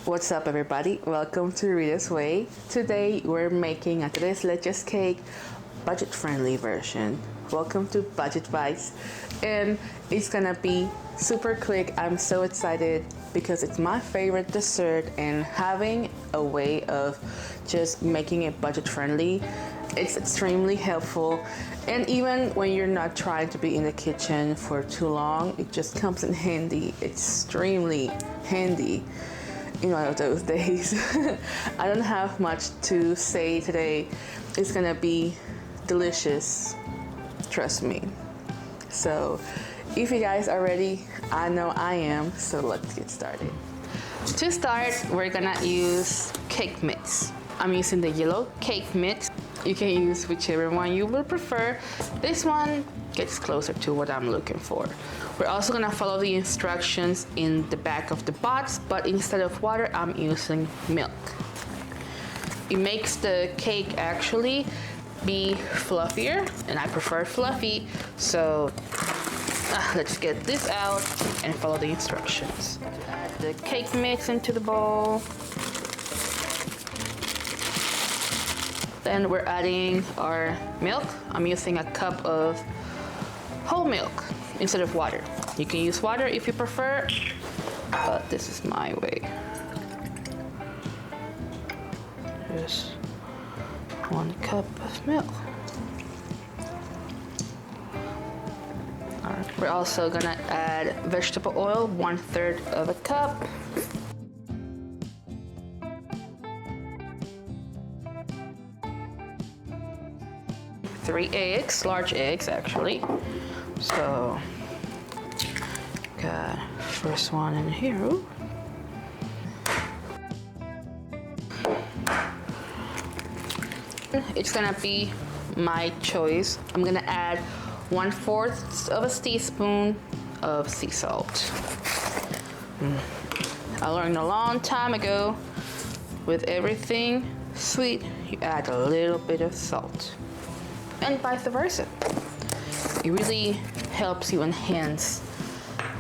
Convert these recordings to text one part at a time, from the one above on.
What's up, everybody? Welcome to Rita's Way. Today we're making a tres leches cake, budget-friendly version. Welcome to Budget Bites, and it's gonna be super quick. I'm so excited because it's my favorite dessert, and having a way of just making it budget-friendly, it's extremely helpful. And even when you're not trying to be in the kitchen for too long, it just comes in handy, extremely handy. In one of those days. I don't have much to say today. It's gonna be delicious, trust me. So if you guys are ready, I know I am, so let's get started. To start, we're gonna use cake mix. I'm using the yellow cake mix. You can use whichever one you will prefer. This one gets closer to what I'm looking for. We're also gonna follow the instructions in the back of the box, but instead of water, I'm using milk. It makes the cake actually be fluffier, and I prefer fluffy, so let's get this out and follow the instructions. Add the cake mix into the bowl. Then we're adding our milk. I'm using a cup of whole milk instead of water. You can use water if you prefer, but this is my way. Just 1 cup of milk. All right. We're also gonna add vegetable oil, 1/3 of a cup. 3 eggs, large eggs actually. So, got first one in here. Ooh. It's gonna be my choice. I'm gonna add 1/4 of a teaspoon of sea salt. I learned a long time ago, with everything sweet, you add a little bit of salt. And vice versa. It really helps you enhance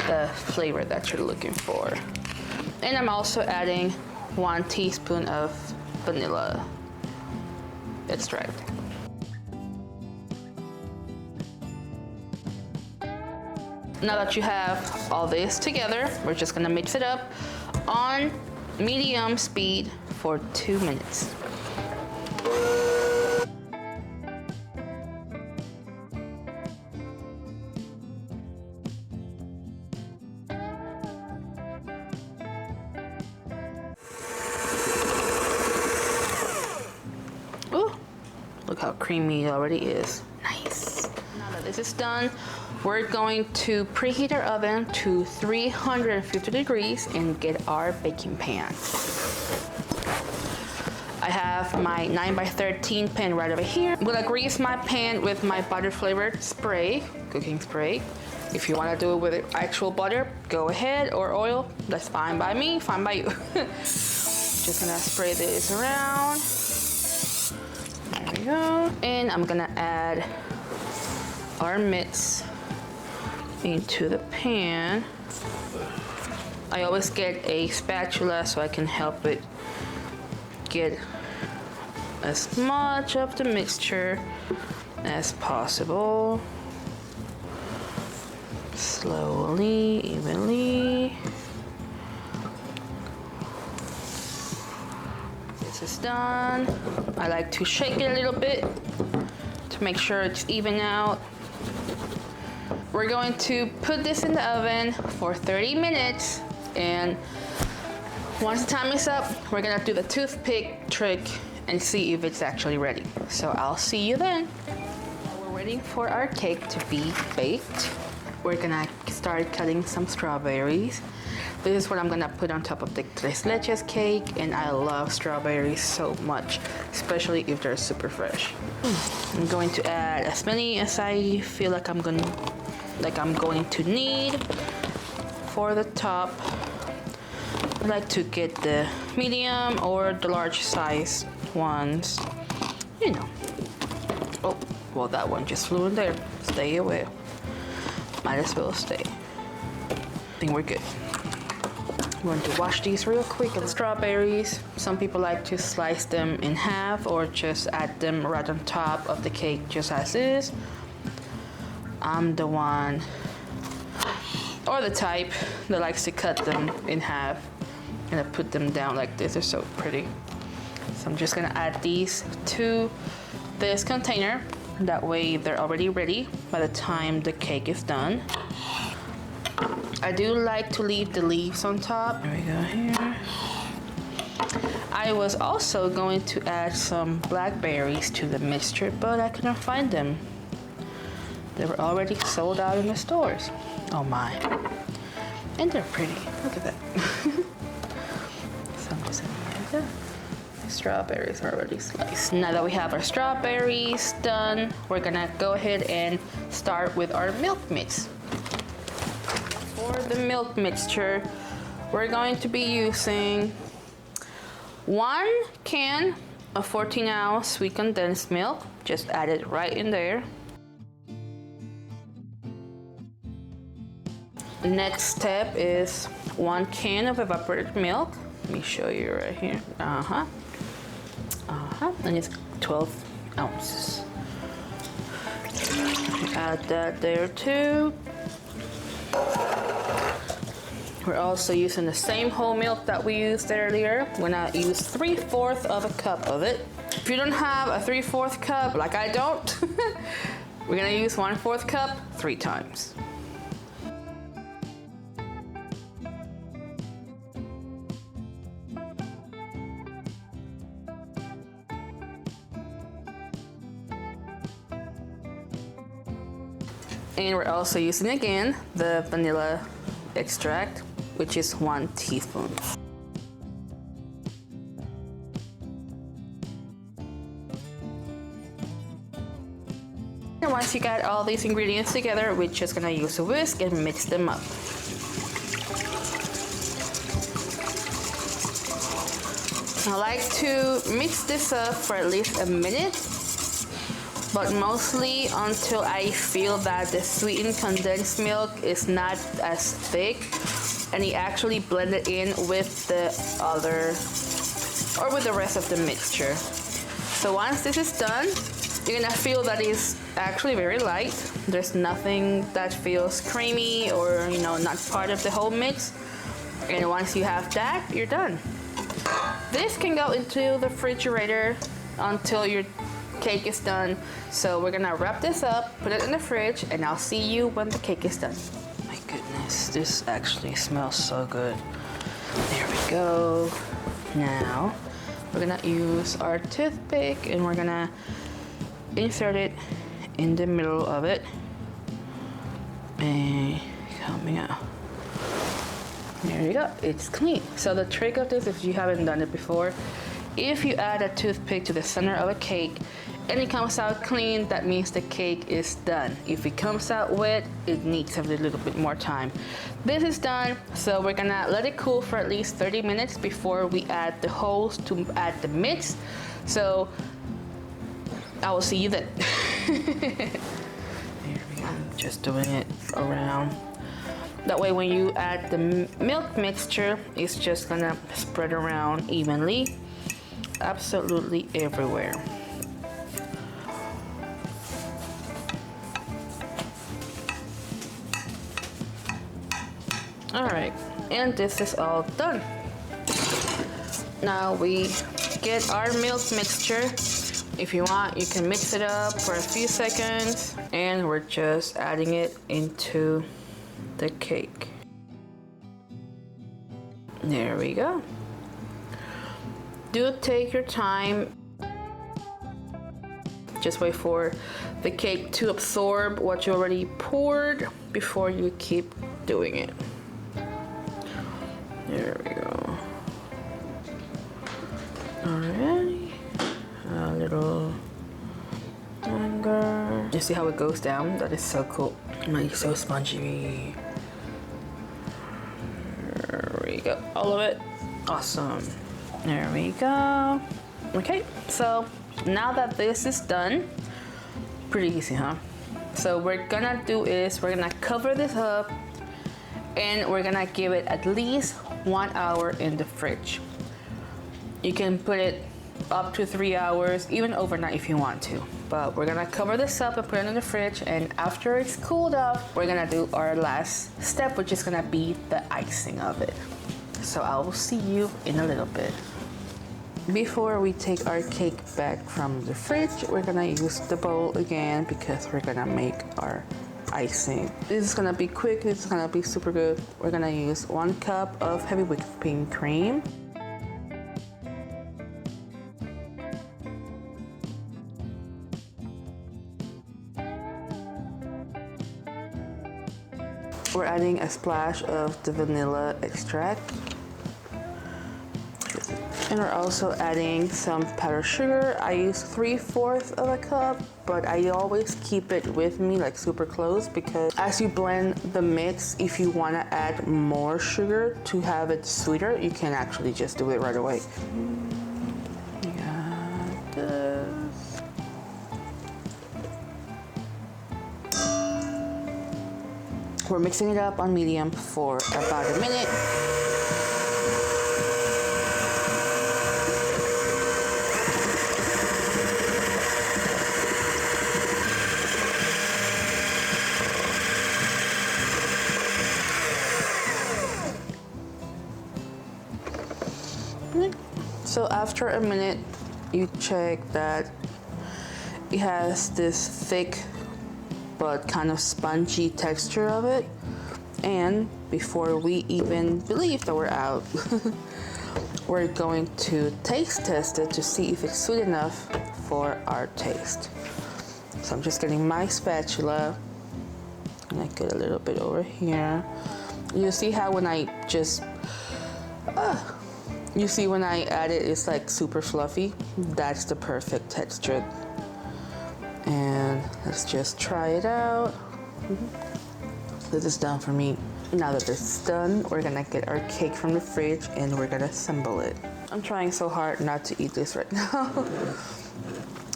the flavor that you're looking for. And I'm also adding 1 teaspoon of vanilla extract. Now that you have all this together, we're just gonna mix it up on medium speed for 2 minutes. Look how creamy it already is. Nice. Now that this is done, we're going to preheat our oven to 350 degrees and get our baking pan. I have my 9x13 pan right over here. I'm gonna grease my pan with my butter flavored spray, cooking spray. If you wanna do it with actual butter, go ahead, or oil, that's fine by me, fine by you. Just gonna spray this around. There we go. And I'm gonna add our mix into the pan. I always get a spatula so I can help it get as much of the mixture as possible. Slowly, evenly. This is done. I like to shake it a little bit to make sure it's even out. We're going to put this in the oven for 30 minutes, and once the time is up, we're gonna do the toothpick trick and see if it's actually ready. So I'll see you then. We're waiting for our cake to be baked. We're gonna start cutting some strawberries. This is what I'm gonna put on top of the tres leches cake, and I love strawberries so much, especially if they're super fresh. I'm going to add as many as I feel like I'm going to need for the top. I like to get the medium or the large size ones, you know. Oh, well, that one just flew in there. Stay away. Might as well stay. I think we're good. I'm going to wash these real quick. Strawberries, some people like to slice them in half or just add them right on top of the cake just as is. I'm the one, or the type, that likes to cut them in half and I put them down like this. They're so pretty. So I'm just gonna add these to this container. That way they're already ready by the time the cake is done. I do like to leave the leaves on top. There we go here. I was also going to add some blackberries to the mixture, but I couldn't find them. They were already sold out in the stores. Oh my. And they're pretty. Look at that. So I'm just gonna do that. Strawberries are already sliced. Now that we have our strawberries done, we're gonna go ahead and start with our milk mix. For the milk mixture, we're going to be using 1 can of 14-ounce sweet condensed milk. Just add it right in there. The next step is 1 can of evaporated milk. Let me show you right here. And it's 12 ounces. Add that there too. We're also using the same whole milk that we used earlier. We're gonna use 3/4 of a cup of it. If you don't have a 3/4 cup, like I don't, we're gonna use 1/4 cup 3 times. And we're also using again the vanilla extract, which is 1 teaspoon. And once you got all these ingredients together, we're just gonna use a whisk and mix them up. I like to mix this up for at least a minute, but mostly until I feel that the sweetened condensed milk is not as thick and you actually blend it in with the other, or with the rest of the mixture. So once this is done, you're gonna feel that it's actually very light. There's nothing that feels creamy or, you know, not part of the whole mix. And once you have that, you're done. This can go into the refrigerator until your cake is done. So we're gonna wrap this up, put it in the fridge, and I'll see you when the cake is done. My goodness, this actually smells so good. There we go. Now we're gonna use our toothpick and we're gonna insert it in the middle of it and coming out. There you go, it's clean. So the trick of this, if you haven't done it before, if you add a toothpick to the center of a cake and it comes out clean, that means the cake is done. If it comes out wet, it needs a little bit more time. This is done, so we're gonna let it cool for at least 30 minutes before we add the holes to add the mix. So I will see you then. Here we go. I'm just doing it around. That way when you add the milk mixture, it's just gonna spread around evenly, absolutely everywhere. All right, and this is all done. Now we get our milk mixture. If you want, you can mix it up for a few seconds, and we're just adding it into the cake. There we go. Do take your time. Just wait for the cake to absorb what you already poured before you keep doing it. There we go. Alright. A little longer. You see how it goes down? That is so cool. It's so spongy. There we go. All of it. Awesome. There we go. Okay, so now that this is done, pretty easy, huh? So what we're gonna do is we're gonna cover this up and we're gonna give it at least 1 hour in the fridge. You can put it up to 3 hours, even overnight if you want to. But we're gonna cover this up and put it in the fridge, and after it's cooled off, we're gonna do our last step, which is gonna be the icing of it. So I will see you in a little bit. Before we take our cake back from the fridge, we're gonna use the bowl again because we're gonna make our icing. This is gonna be quick, this is gonna be super good. We're gonna use 1 cup of heavy whipping cream. We're adding a splash of the vanilla extract. And we're also adding some powdered sugar. I use 3/4 of a cup, but I always keep it with me, like super close, because as you blend the mix, if you want to add more sugar to have it sweeter, you can actually just do it right away. Got this. We're mixing it up on medium for about a minute. So after a minute, you check that it has this thick but kind of spongy texture of it. And before we even believe that we're out, we're going to taste test it to see if it's sweet enough for our taste. So I'm just getting my spatula and I get a little bit over here. You see how when I just, you see when I add it, it's like super fluffy. That's the perfect texture. And let's just try it out. This is done for me. Now that this is done, we're gonna get our cake from the fridge and we're gonna assemble it. I'm trying so hard not to eat this right now.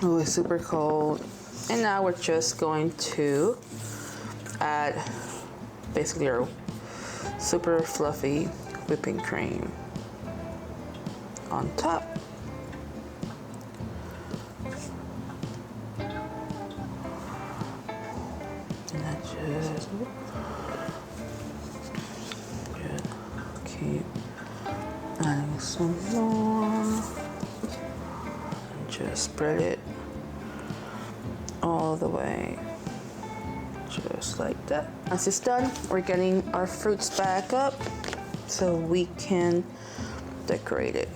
Oh, it's super cold. And now we're just going to add basically our super fluffy whipping cream on top. And I just keep adding some more. And just spread it all the way, just like that. Once it's done, we're getting our fruits back up so we can decorate it.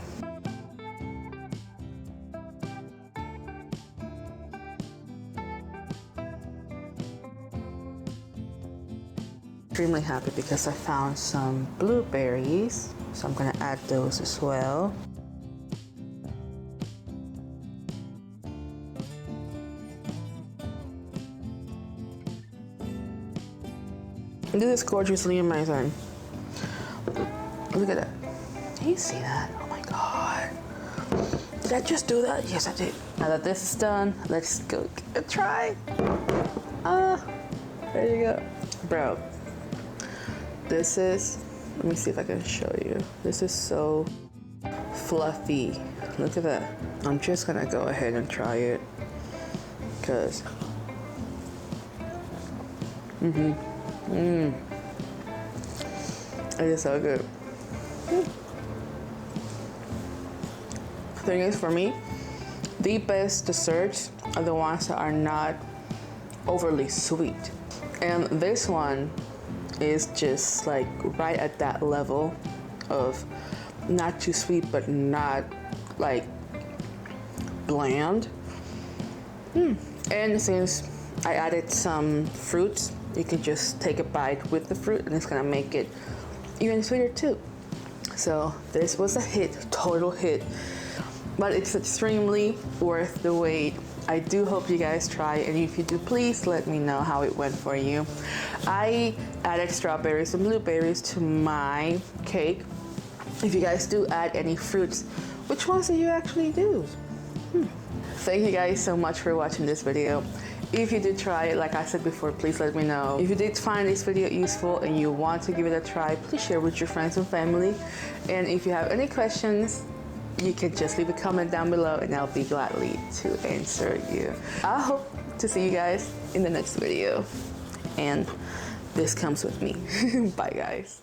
Extremely happy because I found some blueberries, so I'm gonna add those as well. This is gorgeously amazing. Look at that. Can you see that? Oh my god. Did I just do that? Yes, I did. Now that this is done, let's go get a try. There you go. Bro, this is, let me see if I can show you. This is so fluffy. Look at that. I'm just gonna go ahead and try it because it is so good. Thing is, for me, the best desserts are the ones that are not overly sweet. And this one is just like right at that level of not too sweet, but not like bland. And since I added some fruits, you can just take a bite with the fruit and it's gonna make it even sweeter too. So this was a hit, total hit, but it's extremely worth the wait. I do hope you guys try, and if you do, please let me know how it went for you. I added strawberries and blueberries to my cake. If you guys do add any fruits, which ones do you actually do? Thank you guys so much for watching this video. If you did try it, like I said before, please let me know. If you did find this video useful and you want to give it a try, please share with your friends and family. And if you have any questions, you can just leave a comment down below and I'll be gladly to answer you. I hope to see you guys in the next video. And this comes with me. Bye guys.